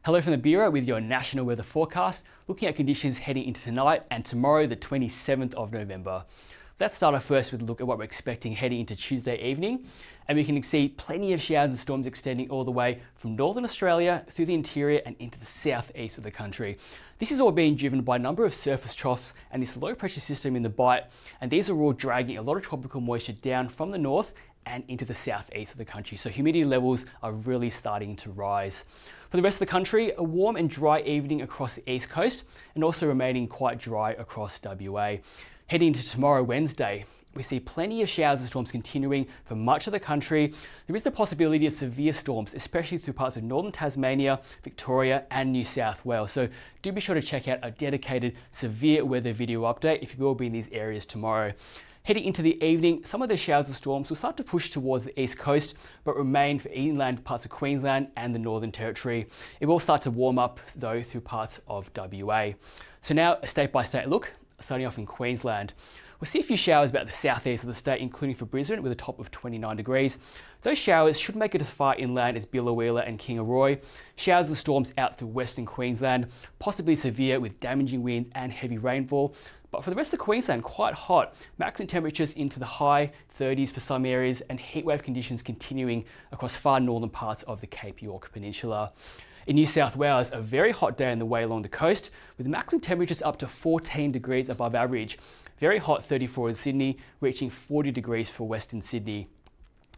Hello from the Bureau with your national weather forecast, looking at conditions heading into tonight and tomorrow, the 27th of November. Let's start off first with a look at what we're expecting heading into Tuesday evening. And we can see plenty of showers and storms extending all the way from northern Australia through the interior and into the southeast of the country. This is all being driven by a number of surface troughs and this low pressure system in the Bight, and these are all dragging a lot of tropical moisture down from the north and into the southeast of the country. So humidity levels are really starting to rise. For the rest of the country, a warm and dry evening across the east coast and also remaining quite dry across WA. Heading into tomorrow, Wednesday, we see plenty of showers and storms continuing for much of the country. There is the possibility of severe storms, especially through parts of northern Tasmania, Victoria and New South Wales. So do be sure to check out a dedicated severe weather video update if you will be in these areas tomorrow. Heading into the evening, some of the showers and storms will start to push towards the east coast, but remain for inland parts of Queensland and the Northern Territory. It will start to warm up though through parts of WA. So now a state-by-state look, starting off in Queensland. We'll see a few showers about the southeast of the state, including for Brisbane with a top of 29 degrees. Those showers should make it as far inland as Biloela and Kingaroy. Showers and storms out through western Queensland, possibly severe with damaging wind and heavy rainfall. But for the rest of Queensland, quite hot. Maximum temperatures into the high 30s for some areas and heatwave conditions continuing across far northern parts of the Cape York Peninsula. In New South Wales, a very hot day on the way along the coast with maximum temperatures up to 14 degrees above average. Very hot 34 in Sydney, reaching 40 degrees for Western Sydney.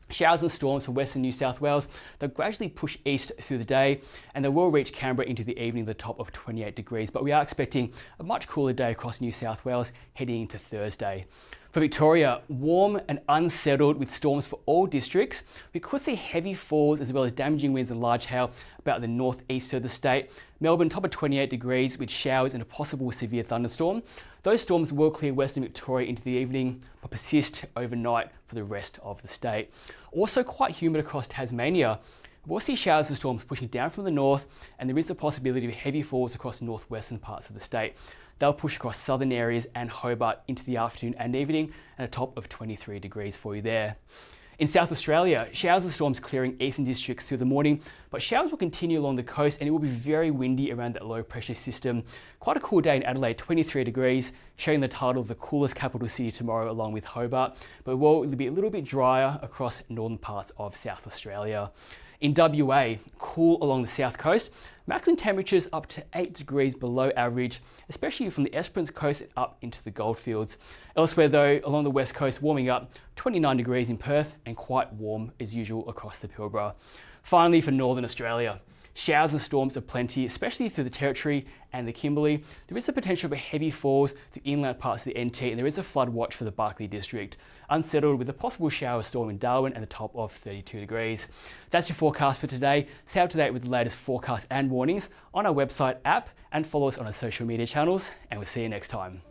Showers and storms for western New South Wales, they'll gradually push east through the day and they will reach Canberra into the evening, the top of 28 degrees. But we are expecting a much cooler day across New South Wales heading into Thursday. For Victoria, warm and unsettled with storms for all districts. We could see heavy falls as well as damaging winds and large hail about the northeast of the state. Melbourne, top of 28 degrees with showers and a possible severe thunderstorm. Those storms will clear western Victoria into the evening, but persist overnight for the rest of the state. Also quite humid across Tasmania. We'll see showers and storms pushing down from the north, and there is the possibility of heavy falls across northwestern parts of the state. They'll push across southern areas and Hobart into the afternoon and evening, and a top of 23 degrees for you there. In South Australia, showers and storms clearing eastern districts through the morning, but showers will continue along the coast and it will be very windy around that low pressure system. Quite a cool day in Adelaide, 23 degrees, showing the title of the coolest capital city tomorrow along with Hobart, but it will be a little bit drier across northern parts of South Australia. In WA, cool along the south coast, maximum temperatures up to 8 degrees below average, especially from the Esperance coast and up into the Goldfields. Elsewhere though, along the west coast, warming up, 29 degrees in Perth and quite warm as usual across the Pilbara. Finally, for northern Australia, showers and storms are plenty, especially through the Territory and the Kimberley. There is the potential for heavy falls to inland parts of the NT, and there is a flood watch for the Barkly district. Unsettled with a possible shower storm in Darwin and a top of 32 degrees. That's your forecast for today. Stay up to date with the latest forecasts and warnings on our website, app, and follow us on our social media channels, and we'll see you next time.